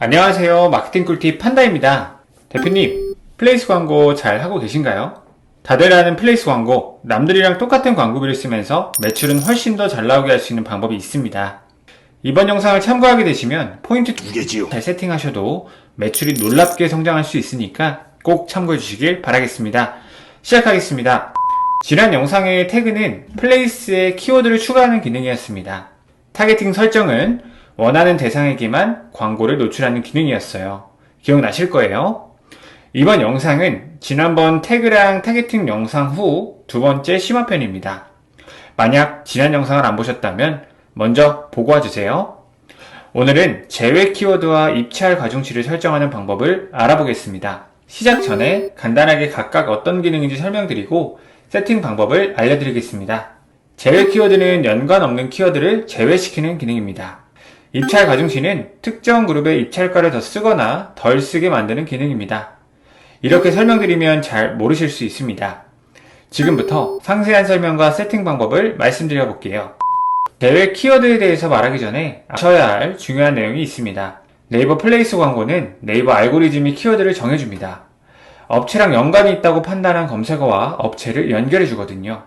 안녕하세요. 마케팅 꿀팁 판다입니다. 대표님, 플레이스 광고 잘 하고 계신가요? 다들 아는 플레이스 광고, 남들이랑 똑같은 광고비를 쓰면서 매출은 훨씬 더 잘 나오게 할 수 있는 방법이 있습니다. 이번 영상을 참고하게 되시면 포인트 2개지요. 잘 세팅하셔도 매출이 놀랍게 성장할 수 있으니까 꼭 참고해 주시길 바라겠습니다. 시작하겠습니다. 지난 영상의 태그는 플레이스에 키워드를 추가하는 기능이었습니다. 타겟팅 설정은 원하는 대상에게만 광고를 노출하는 기능이었어요. 기억나실 거예요. 이번 영상은 지난번 태그랑 타겟팅 영상 후 두 번째 심화편입니다. 만약 지난 영상을 안 보셨다면 먼저 보고 와주세요. 오늘은 제외 키워드와 입찰 가중치를 설정하는 방법을 알아보겠습니다. 시작 전에 간단하게 각각 어떤 기능인지 설명드리고 세팅 방법을 알려드리겠습니다. 제외 키워드는 연관 없는 키워드를 제외시키는 기능입니다. 입찰 가중치는 특정 그룹의 입찰가를 더 쓰거나 덜 쓰게 만드는 기능입니다. 이렇게 설명드리면 잘 모르실 수 있습니다. 지금부터 상세한 설명과 세팅 방법을 말씀드려 볼게요. 제외 키워드에 대해서 말하기 전에 아셔야 할 중요한 내용이 있습니다. 네이버 플레이스 광고는 네이버 알고리즘이 키워드를 정해줍니다. 업체랑 연관이 있다고 판단한 검색어와 업체를 연결해 주거든요.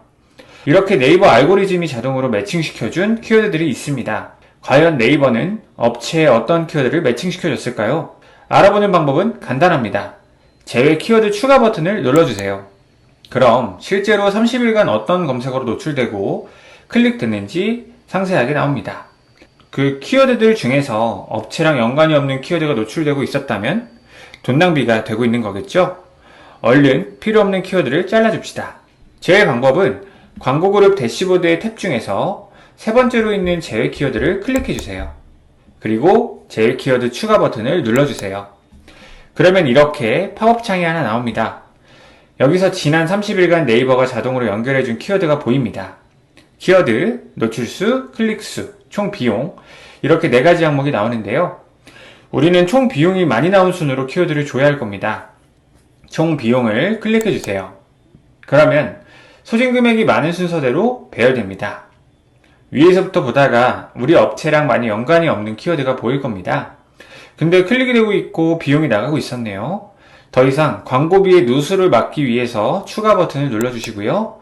이렇게 네이버 알고리즘이 자동으로 매칭시켜준 키워드들이 있습니다. 과연 네이버는 업체에 어떤 키워드를 매칭시켜줬을까요? 알아보는 방법은 간단합니다. 제외 키워드 추가 버튼을 눌러주세요. 그럼 실제로 30일간 어떤 검색어로 노출되고 클릭됐는지 상세하게 나옵니다. 그 키워드들 중에서 업체랑 연관이 없는 키워드가 노출되고 있었다면 돈 낭비가 되고 있는 거겠죠? 얼른 필요 없는 키워드를 잘라줍시다. 제외 방법은 광고 그룹 대시보드의 탭 중에서 세 번째로 있는 제외 키워드를 클릭해주세요. 그리고 제외 키워드 추가 버튼을 눌러주세요. 그러면 이렇게 팝업 창이 하나 나옵니다. 여기서 지난 30일간 네이버가 자동으로 연결해준 키워드가 보입니다. 키워드, 노출수, 클릭수, 총 비용 이렇게 네 가지 항목이 나오는데요. 우리는 총 비용이 많이 나온 순으로 키워드를 줘야 할 겁니다. 총 비용을 클릭해주세요. 그러면 소진 금액이 많은 순서대로 배열됩니다. 위에서부터 보다가 우리 업체랑 많이 연관이 없는 키워드가 보일 겁니다. 근데 클릭이 되고 있고 비용이 나가고 있었네요. 더 이상 광고비의 누수를 막기 위해서 추가 버튼을 눌러주시고요.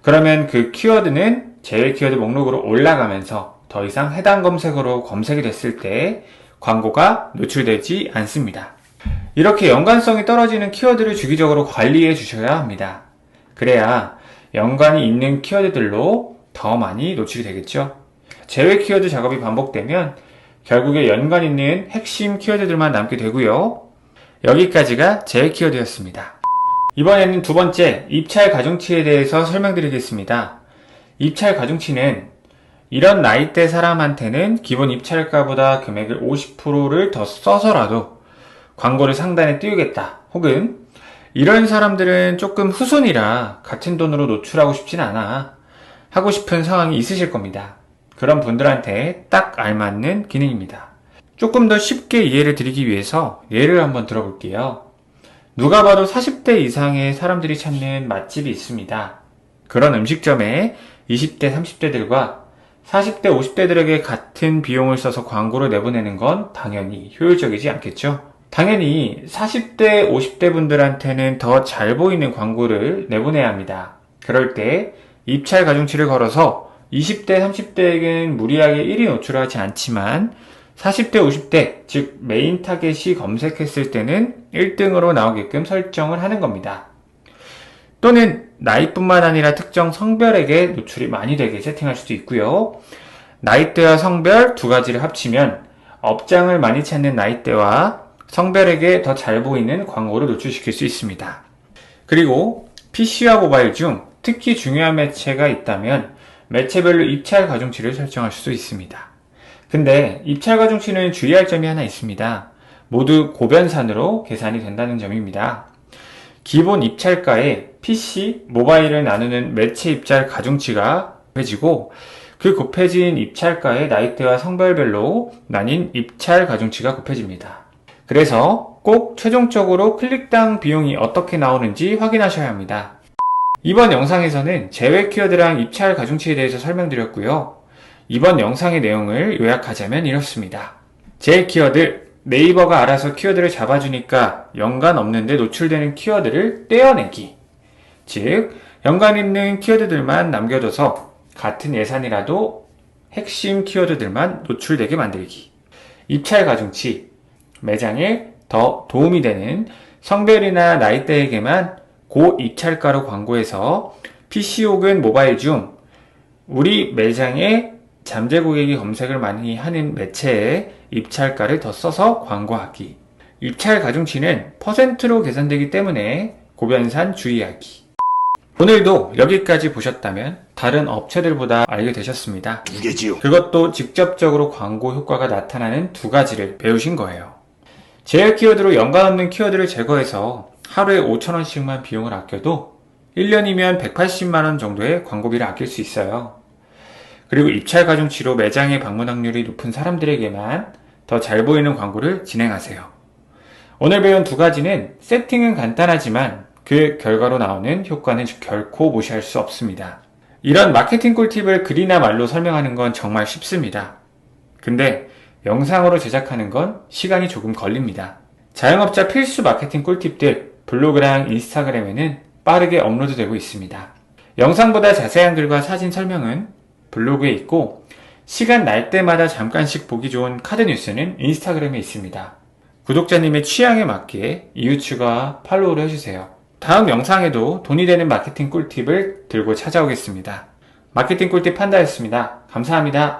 그러면 그 키워드는 제외 키워드 목록으로 올라가면서 더 이상 해당 검색어로 검색이 됐을 때 광고가 노출되지 않습니다. 이렇게 연관성이 떨어지는 키워드를 주기적으로 관리해 주셔야 합니다. 그래야 연관이 있는 키워드들로 더 많이 노출이 되겠죠. 제외 키워드 작업이 반복되면 결국에 연관 있는 핵심 키워드들만 남게 되고요. 여기까지가 제외 키워드였습니다. 이번에는 두 번째, 입찰 가중치에 대해서 설명드리겠습니다. 입찰 가중치는 이런 나이대 사람한테는 기본 입찰가보다 금액을 50%를 더 써서라도 광고를 상단에 띄우겠다. 혹은 이런 사람들은 조금 후손이라 같은 돈으로 노출하고 싶진 않아. 하고 싶은 상황이 있으실 겁니다. 그런 분들한테 딱 알맞는 기능입니다. 조금 더 쉽게 이해를 드리기 위해서 예를 한번 들어볼게요. 누가 봐도 40대 이상의 사람들이 찾는 맛집이 있습니다. 그런 음식점에 20대, 30대들과 40대, 50대들에게 같은 비용을 써서 광고를 내보내는 건 당연히 효율적이지 않겠죠? 당연히 40대, 50대 분들한테는 더 잘 보이는 광고를 내보내야 합니다. 그럴 때 입찰 가중치를 걸어서 20대, 30대에게는 무리하게 1위 노출하지 않지만 40대, 50대, 즉 메인 타겟이 검색했을 때는 1등으로 나오게끔 설정을 하는 겁니다. 또는 나이뿐만 아니라 특정 성별에게 노출이 많이 되게 세팅할 수도 있고요. 나이대와 성별 두 가지를 합치면 업장을 많이 찾는 나이대와 성별에게 더 잘 보이는 광고를 노출시킬 수 있습니다. 그리고 PC와 모바일 중 특히 중요한 매체가 있다면 매체별로 입찰 가중치를 설정할 수도 있습니다. 근데 입찰 가중치는 주의할 점이 하나 있습니다. 모두 고변산으로 계산이 된다는 점입니다. 기본 입찰가에 PC, 모바일을 나누는 매체 입찰 가중치가 곱해지고 그 곱해진 입찰가에 나이대와 성별별로 나뉜 입찰 가중치가 곱해집니다. 그래서 꼭 최종적으로 클릭당 비용이 어떻게 나오는지 확인하셔야 합니다. 이번 영상에서는 제외 키워드랑 입찰 가중치에 대해서 설명드렸고요. 이번 영상의 내용을 요약하자면 이렇습니다. 제외 키워드, 네이버가 알아서 키워드를 잡아주니까 연관 없는데 노출되는 키워드를 떼어내기. 즉, 연관 있는 키워드들만 남겨둬서 같은 예산이라도 핵심 키워드들만 노출되게 만들기. 입찰 가중치. 매장에 더 도움이 되는 성별이나 나이대에게만 고입찰가로 광고해서 PC 혹은 모바일 중 우리 매장에 잠재 고객이 검색을 많이 하는 매체에 입찰가를 더 써서 광고하기. 입찰 가중치는 퍼센트로 계산되기 때문에 고변산 주의하기. 오늘도 여기까지 보셨다면 다른 업체들보다 알게 되셨습니다. 2개지요. 그것도 직접적으로 광고 효과가 나타나는 2가지를 배우신 거예요. 제휴 키워드로 연관 없는 키워드를 제거해서 하루에 5,000원씩만 비용을 아껴도 1년이면 180만원 정도의 광고비를 아낄 수 있어요. 그리고 입찰 가중치로 매장에 방문 확률이 높은 사람들에게만 더 잘 보이는 광고를 진행하세요. 오늘 배운 2가지는 세팅은 간단하지만 그 결과로 나오는 효과는 결코 무시할 수 없습니다. 이런 마케팅 꿀팁을 글이나 말로 설명하는 건 정말 쉽습니다. 근데 영상으로 제작하는 건 시간이 조금 걸립니다. 자영업자 필수 마케팅 꿀팁들 블로그랑 인스타그램에는 빠르게 업로드되고 있습니다. 영상보다 자세한 글과 사진 설명은 블로그에 있고 시간 날 때마다 잠깐씩 보기 좋은 카드 뉴스는 인스타그램에 있습니다. 구독자님의 취향에 맞게 이웃 추가와 팔로우를 해주세요. 다음 영상에도 돈이 되는 마케팅 꿀팁을 들고 찾아오겠습니다. 마케팅 꿀팁 판다였습니다. 감사합니다.